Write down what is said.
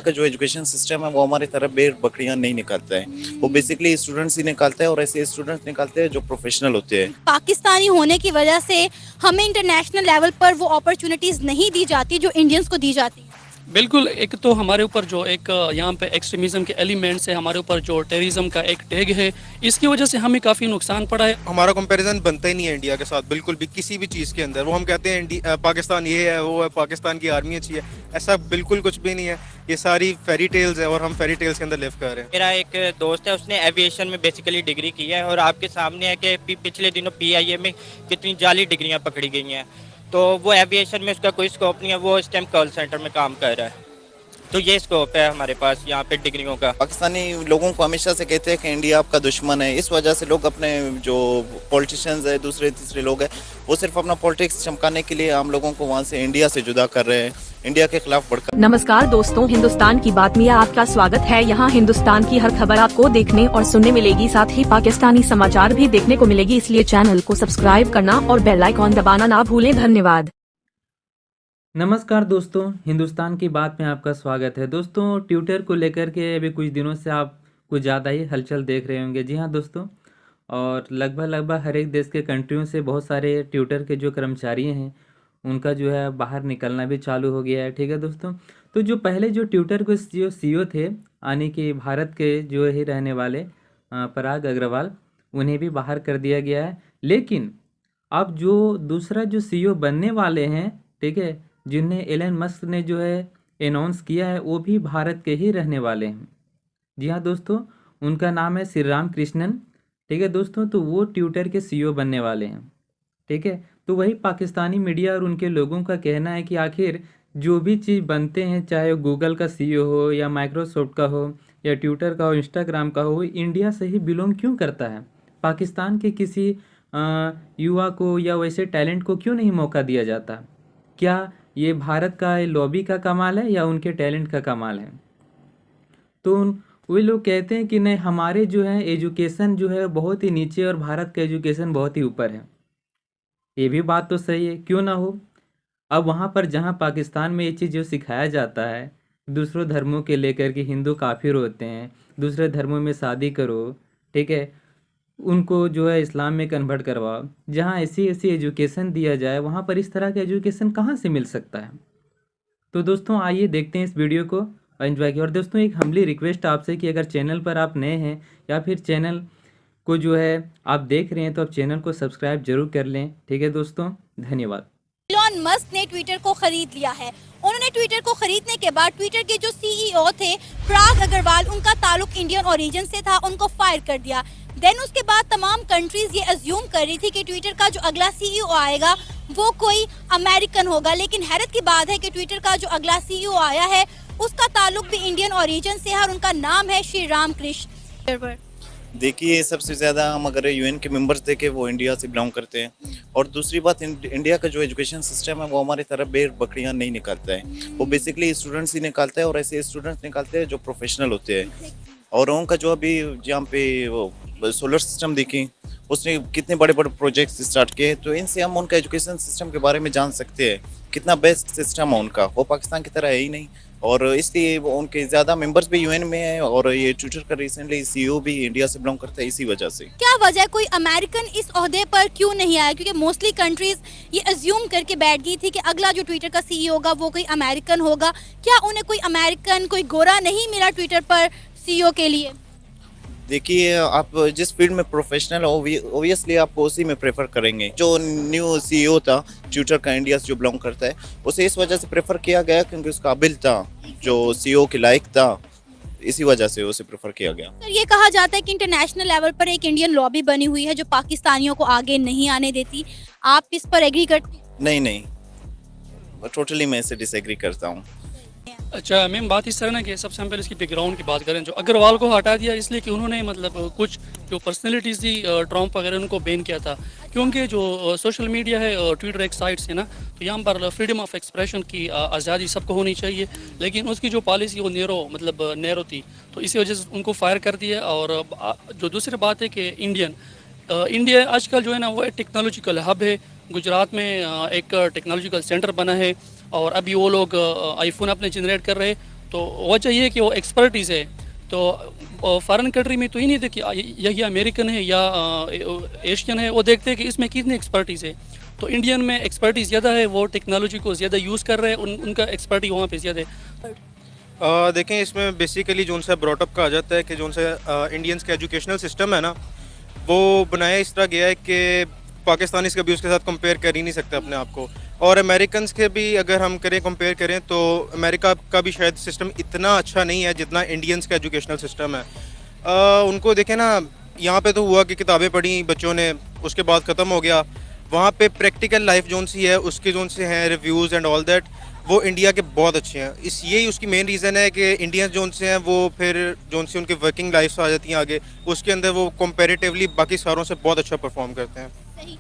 का जो education system है वो हमारी तरह भेड़ बकरियां नहीं निकालता है, वो बेसिकली स्टूडेंट्स ही निकालता है और ऐसे स्टूडेंट्स निकालते हैं जो प्रोफेशनल होते हैं। पाकिस्तानी होने की वजह से हमें इंटरनेशनल लेवल पर वो अपॉर्चुनिटीज नहीं दी जाती जो इंडियंस को दी जाती है। बिल्कुल, एक तो हमारे ऊपर जो एक यहाँ पे एक्सट्रीमिज़म के एलिमेंट्स है, हमारे ऊपर जो टेररिज्म का एक टैग है, इसकी वजह से हमें काफ़ी नुकसान पड़ा है। हमारा कंपैरिजन बनता ही नहीं है इंडिया के साथ, बिल्कुल भी किसी भी चीज़ के अंदर। वो हम कहते हैं पाकिस्तान ये है वो है, पाकिस्तान की आर्मी अच्छी है, ऐसा बिल्कुल कुछ भी नहीं है। ये सारी फेरी टेल्स है और हम फेरी टेल्स के अंदर लिव कर रहे हैं। मेरा एक दोस्त है, उसने एविएशन में बेसिकली डिग्री की है और आपके सामने है कि पिछले दिनों पीआईए में कितनी जाली डिग्रियां पकड़ी गई हैं। तो वो एविएशन में उसका कोई स्कोप नहीं है, वो इस टाइम कॉल सेंटर में काम कर रहा है। तो ये स्कोप है हमारे पास यहाँ पे डिग्रियों का। पाकिस्तानी लोगों को हमेशा से कहते हैं कि इंडिया आपका दुश्मन है, इस वजह से लोग अपने जो पॉलिटिशियंस है दूसरे तीसरे लोग हैं वो सिर्फ अपना पॉलिटिक्स चमकाने के लिए आम लोगों को वहाँ से इंडिया से जुदा कर रहे हैं, इंडिया के खिलाफ बढ़कर। नमस्कार दोस्तों, हिंदुस्तान की बात में आपका स्वागत है। यहाँ हिंदुस्तान की हर खबर आपको देखने और सुनने मिलेगी, साथ ही पाकिस्तानी समाचार भी देखने को मिलेगी, इसलिए चैनल को सब्सक्राइब करना और बेल आइकॉन दबाना ना भूलें। धन्यवाद। नमस्कार दोस्तों, हिंदुस्तान की बात में आपका स्वागत है। दोस्तों, ट्विटर को लेकर के अभी कुछ दिनों से आप कुछ ज़्यादा ही हलचल देख रहे होंगे। जी हाँ दोस्तों, और लगभग हर एक देश के कंट्रियों से बहुत सारे ट्विटर के जो कर्मचारी हैं उनका जो है बाहर निकलना भी चालू हो गया है। ठीक है दोस्तों, तो जो पहले जो ट्विटर के जो सीईओ थे, यानी कि भारत के जो ही रहने वाले पराग अग्रवाल, उन्हें भी बाहर कर दिया गया है। लेकिन अब जो दूसरा जो सीईओ बनने वाले हैं, ठीक है, जिन्हें एलन मस्क ने जो है अनाउंस किया है, वो भी भारत के ही रहने वाले हैं। जी हाँ दोस्तों, उनका नाम है श्रीराम कृष्णन। ठीक है दोस्तों, तो वो ट्विटर के सीईओ बनने वाले हैं। ठीक है, तो वही पाकिस्तानी मीडिया और उनके लोगों का कहना है कि आखिर जो भी चीज़ बनते हैं, चाहे गूगल का सीईओ हो या माइक्रोसॉफ्ट का हो या ट्विटर का हो, इंस्टाग्राम का हो, इंडिया से ही बिलोंग क्यों करता है? पाकिस्तान के किसी युवा को या वैसे टैलेंट को क्यों नहीं मौका दिया जाता? क्या ये भारत का लॉबी का कमाल है या उनके टैलेंट का कमाल है? तो वे लोग कहते हैं कि नहीं, हमारे जो है एजुकेशन जो है बहुत ही नीचे और भारत का एजुकेशन बहुत ही ऊपर है। ये भी बात तो सही है, क्यों ना हो। अब वहाँ पर जहाँ पाकिस्तान में ये चीज़ जो सिखाया जाता है, दूसरों धर्मों के लेकर के हिंदू काफिर होते हैं, दूसरे धर्मों में शादी करो, ठीक है, उनको जो है इस्लाम में कन्वर्ट करवाओ, जहाँ ऐसी एजुकेशन दिया जाए, वहाँ पर इस तरह का एजुकेशन कहाँ से मिल सकता है? तो दोस्तों आइए देखते हैं इस वीडियो को और एंजॉय किया। और दोस्तों एक हम्बली रिक्वेस्ट आपसे कि अगर चैनल पर आप नए हैं या फिर चैनल को जो है आप देख रहे हैं तो आप चैनल को सब्सक्राइब जरूर कर लें। ठीक है दोस्तों, धन्यवाद। एलन मस्क ने ट्विटर को खरीद लिया है। उन्होंने ट्विटर को खरीदने के बाद ट्विटर के जो सीईओ थे पराग अग्रवाल, उनका ताल्लुक इंडियन ओरिजिन से था, उनको फायर कर दिया। देन उसके बाद तमाम कंट्रीज ये अज्यूम कर रही थी कि ट्विटर का जो अगला सीईओ आएगा वो कोई अमेरिकन होगा, लेकिन हैरत की बात है कि ट्विटर का जो अगला सीईओ आया है उसका ताल्लुक भी इंडियन ओरिजिन से है और उनका नाम है श्री राम कृष्ण। देखिए, सबसे ज़्यादा हम अगर यूएन के मेंबर्स देखें वो इंडिया से बिलोंग करते हैं, और दूसरी बात इंडिया का जो एजुकेशन सिस्टम है वो हमारी तरह भेड़ बकरियां नहीं निकालता है, वो बेसिकली स्टूडेंट्स ही निकालता है और ऐसे स्टूडेंट्स निकालते हैं जो प्रोफेशनल होते हैं। और उनका जो अभी यहाँ पे सोलर सिस्टम देखी, उसने कितने बड़े बड़े प्रोजेक्ट्स स्टार्ट किए, तो इनसे हम उनका एजुकेशन सिस्टम के बारे में जान सकते हैं कितना बेस्ट सिस्टम है उनका। वो पाकिस्तान की तरह है ही नहीं, और इसलिए उनके ज़्यादा मेंबर्स भी यूएन में हैं, और ये ट्विटर का रिसेंटली सीईओ भी इंडिया से बिलोंग करता है इसी वजह से। क्या वजह है कोई अमेरिकन इस ओहदे पर क्यों नहीं आया? क्योंकि मोस्टली कंट्रीज ये अज्यूम करके बैठ गई थी कि अगला जो ट्विटर का सीईओ होगा वो कोई अमेरिकन होगा। क्या उन्हें कोई अमेरिकन, कोई गोरा नहीं मिला ट्विटर पर सीईओ के लिए? देखिए, आप जिस फील्ड में प्रोफेशनल हो ओबियसली आप उसी में प्रेफर करेंगे। जो न्यू सीईओ था ट्विटर का इंडिया से जो बिलोंग करता है, उसे इस वजह से प्रेफर किया गया क्योंकि उसका काबिल था, जो सीईओ के लायक था, इसी वजह से उसे प्रेफर किया गया। सर, ये कहा जाता है कि इंटरनेशनल लेवल पर एक इंडियन लॉबी बनी हुई है जो पाकिस्तानियों को आगे नहीं आने देती। आप इस पर एग्री करते हैं? नहीं, टोटली मैं इसे डिसएग्री करता हूँ। अच्छा मैम, बात इस तरह ना कि सबसे हम पहले इसकी बैकग्राउंड की बात करें। जो अग्रवाल को हटा दिया इसलिए कि उन्होंने मतलब कुछ जो पर्सनैलिटीज़ थी, ट्रम्प वगैरह, उनको बैन किया था, क्योंकि जो सोशल मीडिया है, ट्विटर एक साइट्स है ना, तो यहाँ पर फ्रीडम ऑफ एक्सप्रेशन की आज़ादी सबको होनी चाहिए, लेकिन उसकी जो पॉलिसी वो नैरो थी, तो इसी वजह से उनको फायर कर दिया। और जो दूसरी बात है कि इंडिया आजकल जो है ना वो एक टेक्नोलॉजिकल हब है। गुजरात में एक टेक्नोलॉजिकल सेंटर बना है और अभी वो लोग आईफोन अपने जनरेट कर रहे हैं, तो वजह ये है कि वो एक्सपर्टीज़ है। तो फॉरेन कंट्री में तो ही नहीं देखिए यही अमेरिकन है या एशियन है, वो देखते हैं कि इसमें कितनी एक्सपर्टीज़ है। तो इंडियन में एक्सपर्टीज़ ज़्यादा है, वो टेक्नोलॉजी को ज़्यादा यूज़ कर रहे हैं, उनका एक्सपर्टी वहाँ पे ज़्यादा है। देखें, इसमें बेसिकली जो उनसे ब्रॉटअप कहा जाता है कि जो उनसे इंडियंस का एजुकेशनल सिस्टम है ना, वो बनाया इस तरह गया है कि पाकिस्तानीज़ कभी उसके साथ कंपेयर कर ही नहीं सकते अपने आप को। और अमेरिकन के भी अगर हम कंपेयर करें तो अमेरिका का भी शायद सिस्टम इतना अच्छा नहीं है जितना इंडियंस का एजुकेशनल सिस्टम है। उनको देखें ना, यहाँ पे तो हुआ कि किताबें पढ़ी बच्चों ने, उसके बाद ख़त्म हो गया। वहाँ पे प्रैक्टिकल लाइफ जोन सी है, उसके जोन से हैं रिव्यूज़ एंड ऑल दैट, वो इंडिया के बहुत अच्छे हैं। यही उसकी मेन रीज़न है कि इंडियन जोन से हैं वो, फिर जोन से उनकी वर्किंग लाइफ आ जाती हैं आगे, उसके अंदर वो कंपैरेटिवली बाकी सारों से बहुत अच्छा परफॉर्म करते हैं। सही